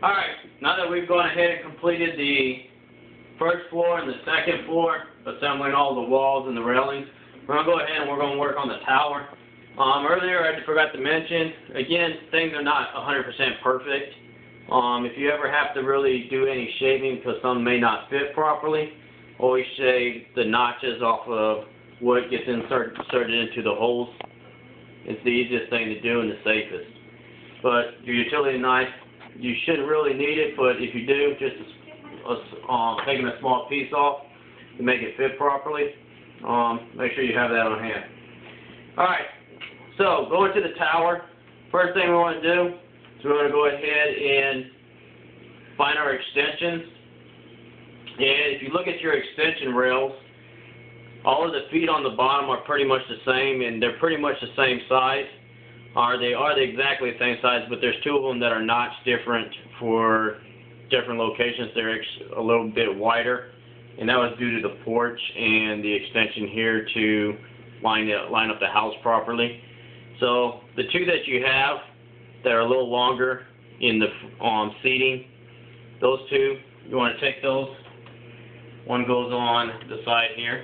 Alright, now that we've gone ahead and completed the first floor and the second floor, assembling all the walls and the railings, we're going to go ahead and we're going to work on the tower. Earlier I forgot to mention, again, things are not 100% perfect. If you ever have to really do any shaving because some may not fit properly, always shave the notches off of what gets inserted into the holes. It's the easiest thing to do and the safest. But your utility knife, you shouldn't really need it, but if you do, just taking a small piece off to make it fit properly. Make sure you have that on hand. Alright, so going to the tower, first thing we want to do is we're going to go ahead and find our extensions. And if you look at your extension rails, all of the feet on the bottom are pretty much the same, and they're pretty much the same size. They are exactly the same size, but there's two of them that are notched different for different locations. They're a little bit wider, and that was due to the porch and the extension here to line up the house properly. So the two that you have that are a little longer in the seating, those two, you want to take those. One goes on the side here.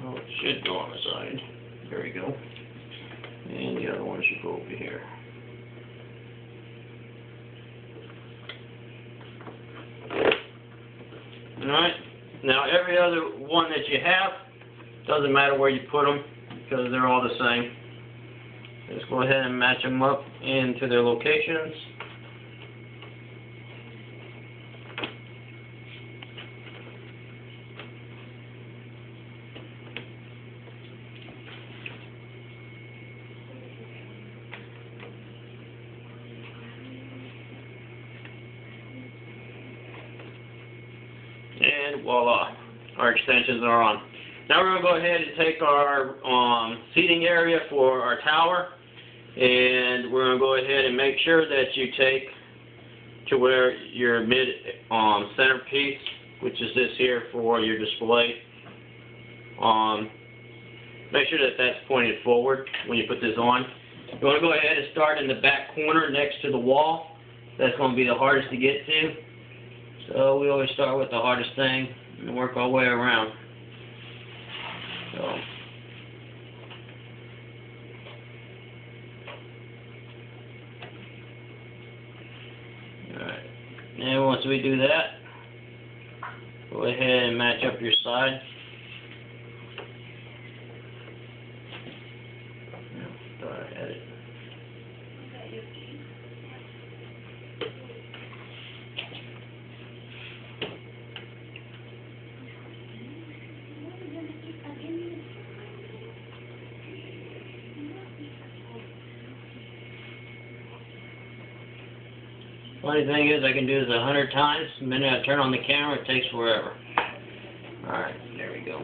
Oh, it should go on the side. There we go. And the other one should go over here. Alright, now every other one that you have, doesn't matter where you put them because they're all the same. Just go ahead and match them up into their locations. And voila, our extensions are on. Now we're going to go ahead and take our seating area for our tower, and we're going to go ahead and make sure that you take to where your mid centerpiece, which is this here for your display. Make sure that that's pointed forward when you put this on. You want to go ahead and start in the back corner next to the wall. That's going to be the hardest to get to. So we always start with the hardest thing and work our way around. So, alright. And once we do that, go ahead and match up your side. Edit. Funny thing is, I can do this 100 times. The minute I turn on the camera, it takes forever. Alright, there we go.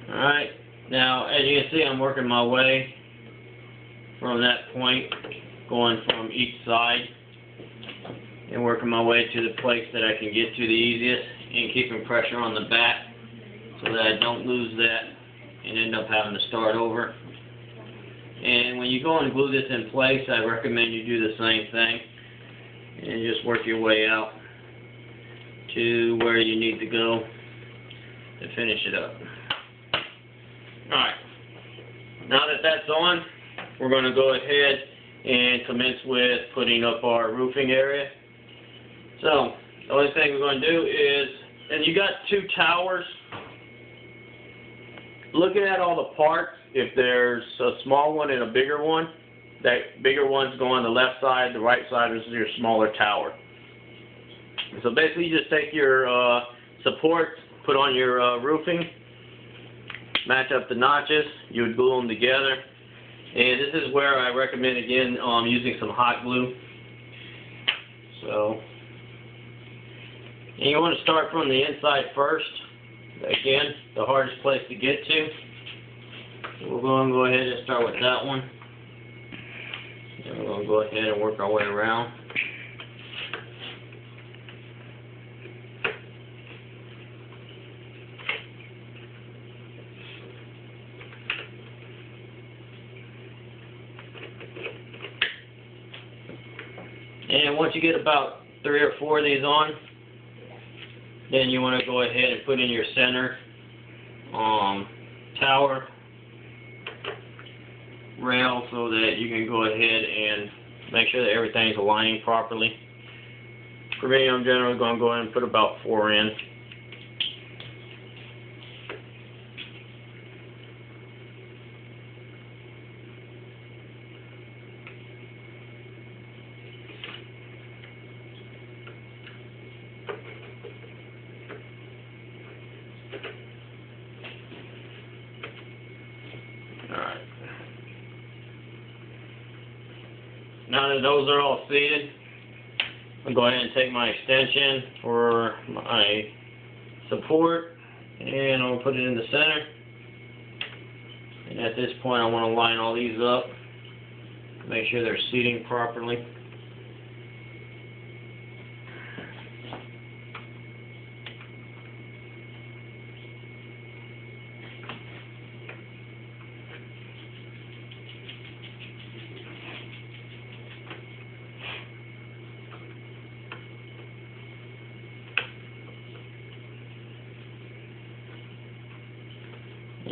Alright, now as you can see, I'm working my way from that point, going from each side, and working my way to the place that I can get to the easiest, and keeping pressure on the back so that I don't lose that and end up having to start over. And when you go and glue this in place, I recommend you do the same thing and just work your way out to where you need to go to finish it up. Alright, now that that's on, we're going to go ahead and commence with putting up our roofing area. So, the only thing we're going to do is, and you got two towers, looking at all the parts, if there's a small one and a bigger one, that bigger one's going on the left side, the right side is your smaller tower. So basically you just take your supports, put on your roofing, match up the notches, you would glue them together, and this is where I recommend again using some hot glue. So, and you want to start from the inside first, again, the hardest place to get to. So we're going to go ahead and start with that one. And we're going to go ahead and work our way around. And once you get about 3 or 4 of these on, then you want to go ahead and put in your center tower rail so that you can go ahead and make sure that everything's aligning properly. For me, I'm generally going to go ahead and put about 4 in. Alright. Now that those are all seated, I'll go ahead and take my extension for my support and I'll put it in the center. And at this point I want to line all these up, make sure they're seating properly.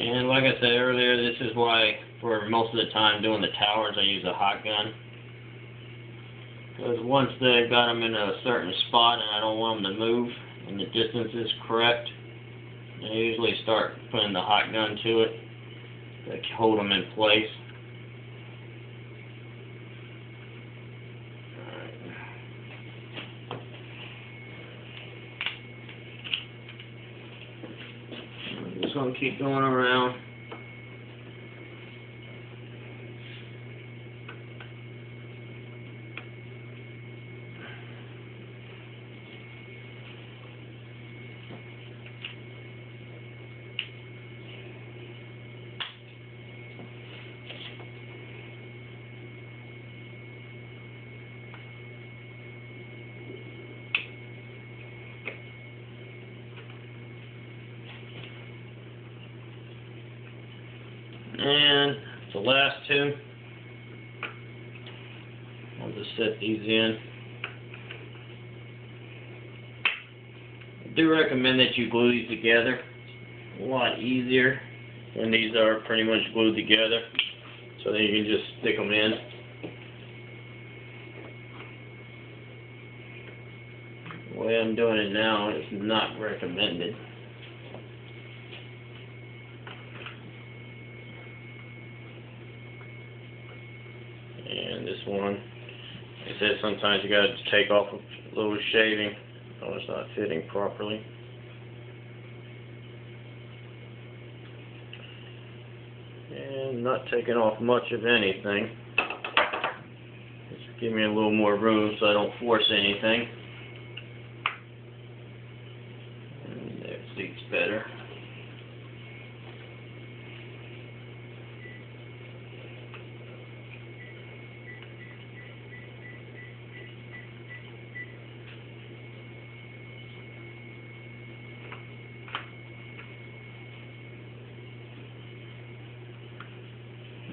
And like I said earlier, this is why for most of the time doing the towers I use a hot gun. Because once they've got them in a certain spot and I don't want them to move and the distance is correct, I usually start putting the hot gun to it to hold them in place. Just going to keep going around. And the last 2, I'll just set these in. I do recommend that you glue these together. A lot easier when these are pretty much glued together, so then you can just stick them in. The way I'm doing it now is not recommended. And this one, like I said, sometimes you gotta take off a little shaving. Oh, it's not fitting properly. And not taking off much of anything. Just give me a little more room so I don't force anything. And that seats better.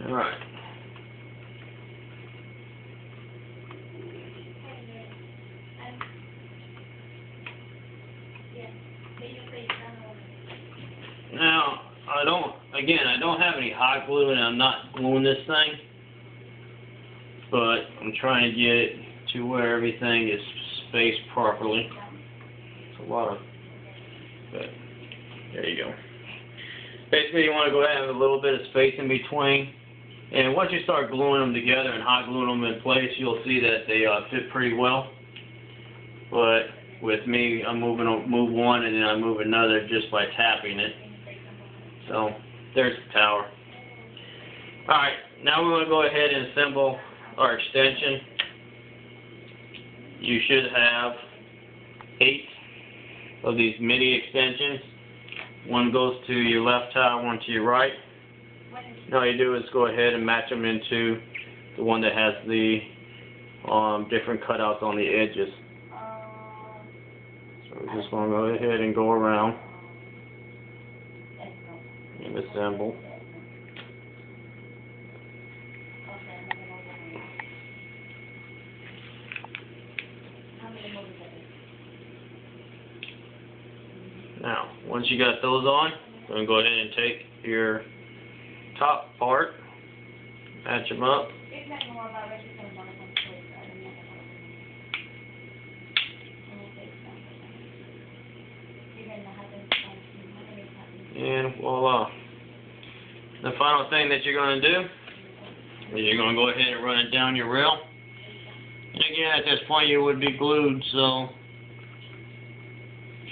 Alright. Now, I don't have any hot glue and I'm not gluing this thing, but I'm trying to get it to where everything is spaced properly. It's a lot of, but there you go. Basically, you want to go ahead and have a little bit of space in between. And once you start gluing them together and hot gluing them in place, you'll see that they fit pretty well. But with me, I move one and then I move another just by tapping it. So there's the tower. Alright, now we're going to go ahead and assemble our extension. You should have 8 of these MIDI extensions. One goes to your left tower, one to your right. All you do is go ahead and match them into the one that has the different cutouts on the edges. So we're just going to go ahead and go around and assemble. Now, once you got those on, I'm going to go ahead and take your top part, match them up. And voila. The final thing that you're going to do is you're going to go ahead and run it down your rail. And again, at this point you would be glued, so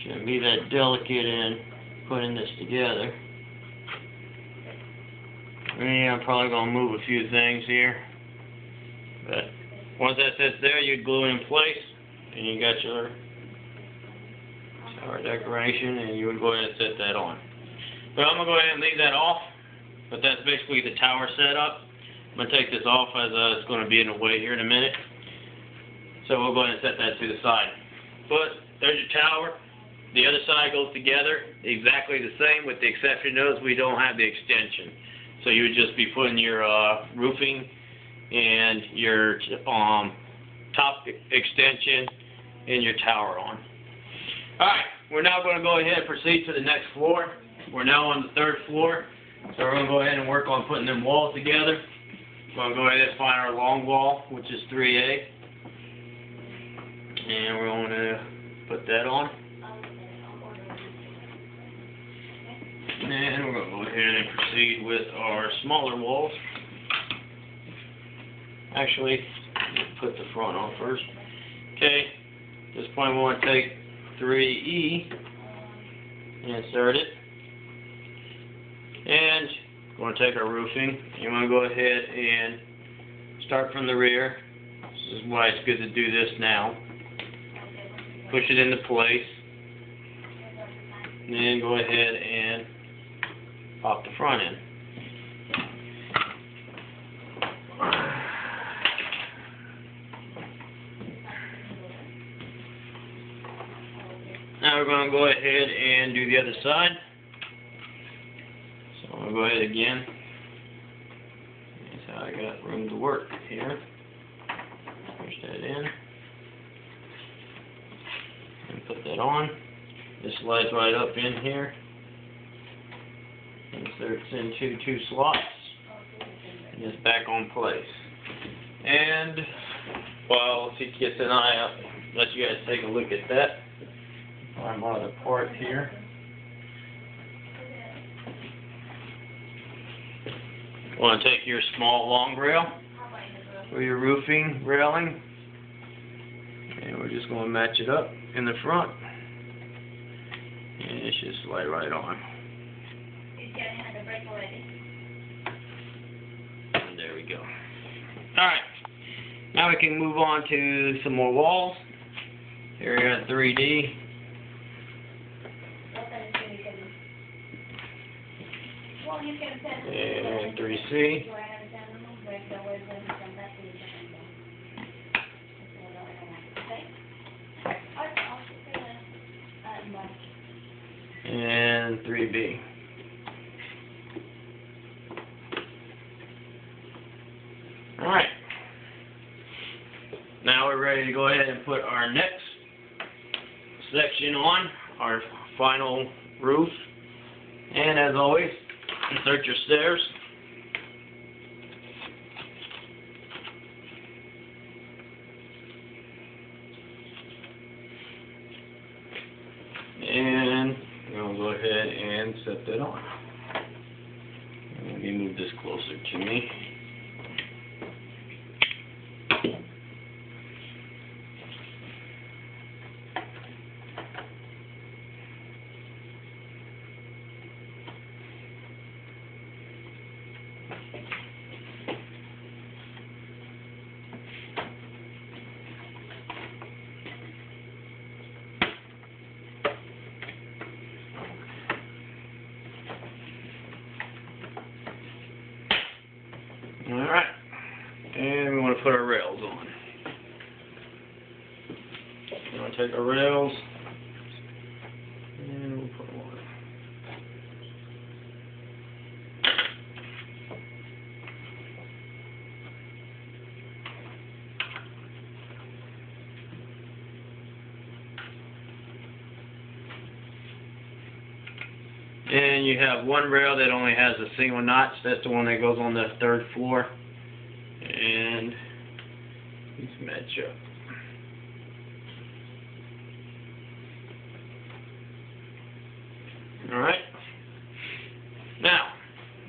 shouldn't be that delicate in putting this together. Yeah, I'm probably going to move a few things here. But once that sits there, you'd glue it in place, and you got your shower decoration, and you would go ahead and set that on. But I'm going to go ahead and leave that off, but that's basically the tower setup. I'm going to take this off as it's going to be in the way here in a minute. So we'll go ahead and set that to the side. But there's your tower. The other side goes together exactly the same, with the exception of we don't have the extension. So you would just be putting your roofing and your top extension and your tower on. Alright, we're now going to go ahead and proceed to the next floor. We're now on the 3rd floor, so we're going to go ahead and work on putting them walls together. We're going to go ahead and find our long wall, which is 3A. And we're going to put that on. And we're going to go ahead and proceed with our smaller walls. Actually, let's put the front on first. Okay, at this point we want to take 3E, insert it, and we're going to take our roofing. You want to go ahead and start from the rear. This is why it's good to do this now. Push it into place, and then go ahead and pop the front in. Now we're going to go ahead and do the other side. So I'm going to go ahead again. That's how I got room to work here. Push that in. And put that on. This slides right up in here. Inserts into 2 slots. And it's back on place. And while he gets an eye up, let you guys take a look at that. Find my other part here. Want to take your small long rail for your roofing railing, and we're just going to match it up in the front, and it should slide right on. And there we go. Alright, now we can move on to some more walls. Here we got 3D. And 3C. And 3B. Alright. Now we're ready to go ahead and put our next section on, our final roof. And as always, insert your stairs. And we'll go ahead and set that on. Let me move this closer to me. Alright, and we want to put our rails on. We want to take our rails, and we'll put them on. And you have one rail that only has a single notch. That's the one that goes on the 3rd floor. And these match up. Alright. Now,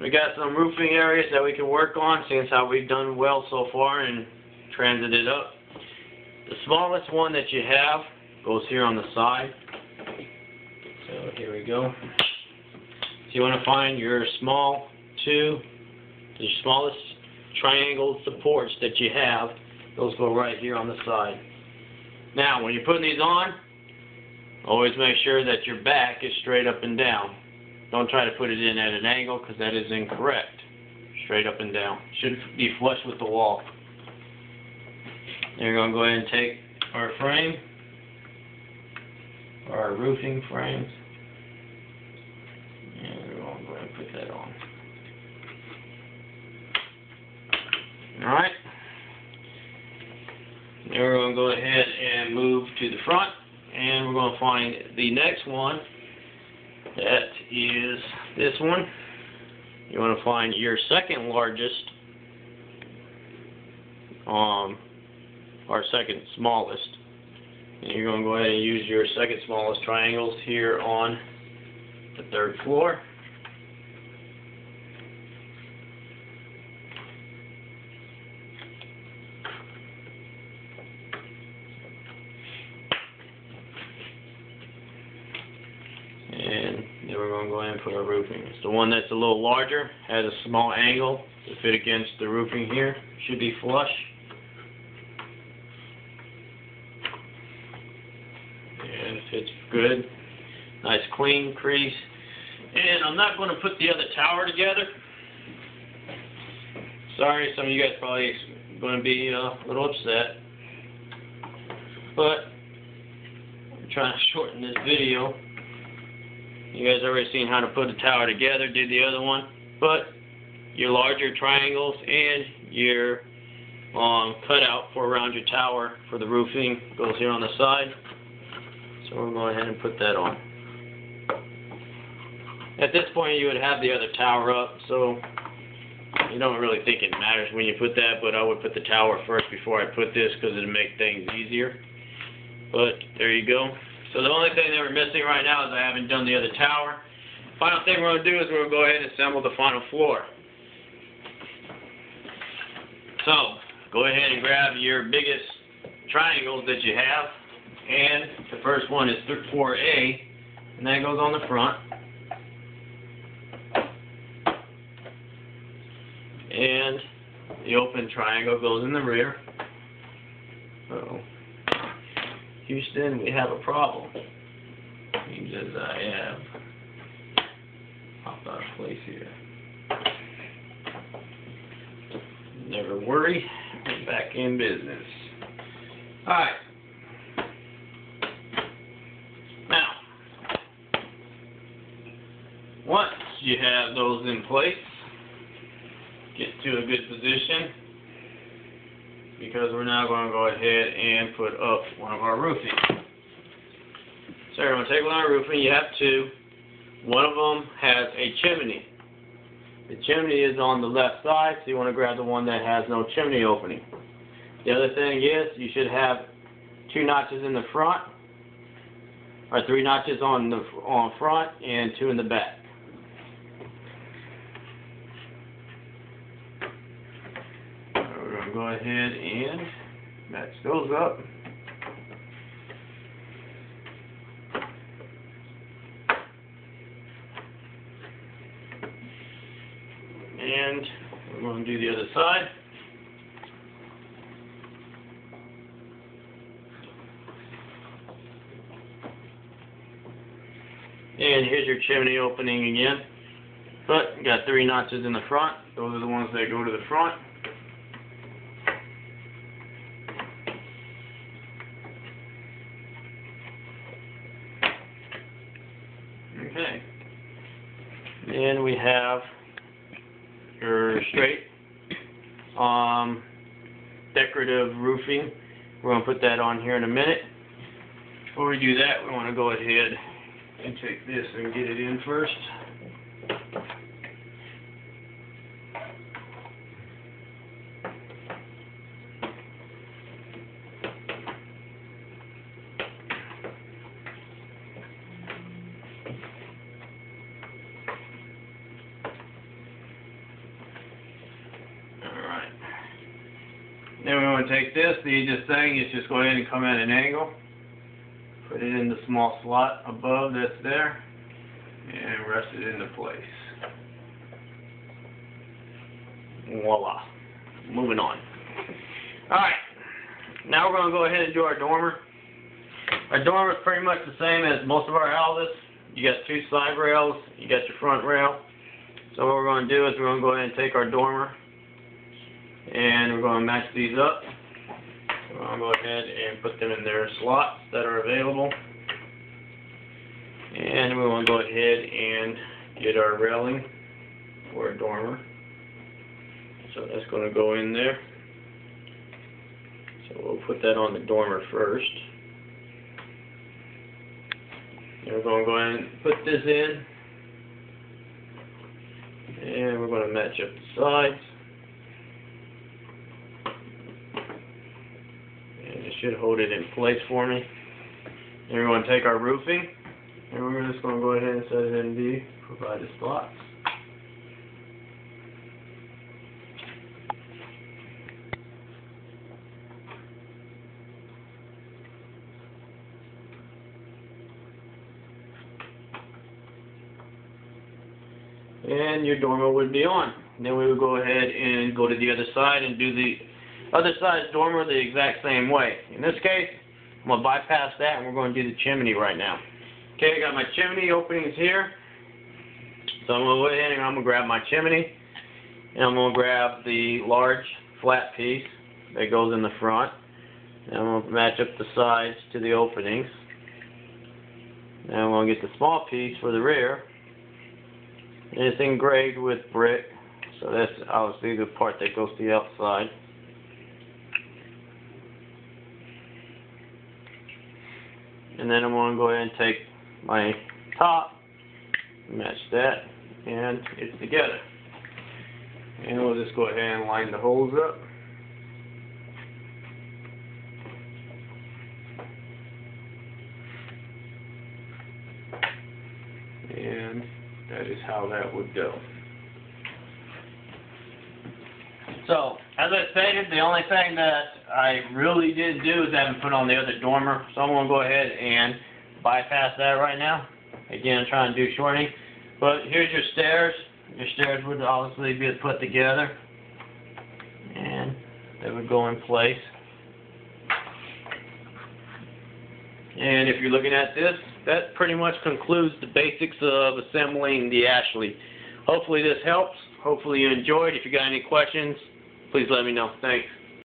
we got some roofing areas that we can work on, seeing as how we've done well so far and transited up. The smallest one that you have goes here on the side. So here we go. So you want to find your smallest triangle supports that you have. Those go right here on the side. Now, when you're putting these on, always make sure that your back is straight up and down. Don't try to put it in at an angle, because that is incorrect. Straight up and down. Should be flush with the wall. Then we're going to go ahead and take our frame, our roofing frames, and we're going to go ahead and put that on. Alright. Then we're going to go ahead and move to the front, and we're going to find the next one. That is this one. You want to find your second largest, or second smallest. And you're going to go ahead and use your second smallest triangles here on the 3rd floor. And then we're going to go ahead and put our roofing. It's the one that's a little larger, has a small angle to fit against the roofing here. Should be flush. And fits good. Nice clean crease. And I'm not going to put the other tower together. Sorry, some of you guys probably going to be a little upset. But I'm trying to shorten this video. You guys already seen how to put a tower together, did the other one. But your larger triangles and your cutout for around your tower for the roofing goes here on the side. So we'll go ahead and put that on. At this point you would have the other tower up, so you don't really think it matters when you put that, but I would put the tower first before I put this because it'll make things easier. But there you go. So the only thing that we're missing right now is I haven't done the other tower. Final thing we're going to do is we're going to go ahead and assemble the final floor. So, go ahead and grab your biggest triangles that you have. And the first one is 4A, and that goes on the front. And the open triangle goes in the rear. So, Houston, we have a problem. Seems as I have popped out of place here. Never worry, we're back in business. Alright. Now, once you have those in place, get to a good position, because we're now going to go ahead and put up one of our roofing. So we're going to take one of our roofing. You have two. One of them has a chimney. The chimney is on the left side, so you want to grab the one that has no chimney opening. The other thing is you should have 2 notches in the front, or 3 notches on front and 2 in the back. Go ahead and match those up. And we're going to do the other side. And here's your chimney opening again. But you got 3 notches in the front. Those are the ones that go to the front. Okay. And we have your straight decorative roofing. We're going to put that on here in a minute. Before we do that, we want to go ahead and take this and get it in first. Then we want to take this. The easiest thing is just go ahead and come at an angle. Put it in the small slot above that's there. And rest it into place. Voila. Moving on. Alright. Now we're going to go ahead and do our dormer. Our dormer is pretty much the same as most of our houses. You got two side rails. You got your front rail. So what we're going to do is we're going to go ahead and take our dormer. And we're going to match these up. We're going to go ahead and put them in their slots that are available. And we want to go ahead and get our railing for a dormer. So that's going to go in there. So we'll put that on the dormer first. And we're going to go ahead and put this in. And we're going to match up the sides. And it should hold it in place for me. And we're going to take our roofing. And we're just going to go ahead and set it in the provided slots. And your dormer would be on. And then we would go ahead and go to the other side and do the other side's dormer the exact same way. In this case, I'm going to bypass that and we're going to do the chimney right now. Okay, I got my chimney openings here. So I'm going to go ahead and I'm going to grab my chimney. And I'm going to grab the large flat piece that goes in the front. And I'm going to match up the sides to the openings. And I'm going to get the small piece for the rear. And it's engraved with brick, so that's obviously the part that goes to the outside. And then I'm going to go ahead and take my top, match that, and it's together. And we'll just go ahead and line the holes up. And that is how that would go. So, as I stated, the only thing that I really didn't do is I haven't put on the other dormer. So I'm going to go ahead and bypass that right now. Again, I'm trying to do shortening. But here's your stairs. Your stairs would obviously be put together. And they would go in place. And if you're looking at this, that pretty much concludes the basics of assembling the Ashley. Hopefully this helps. Hopefully you enjoyed. If you got any questions, please let me know. Thanks.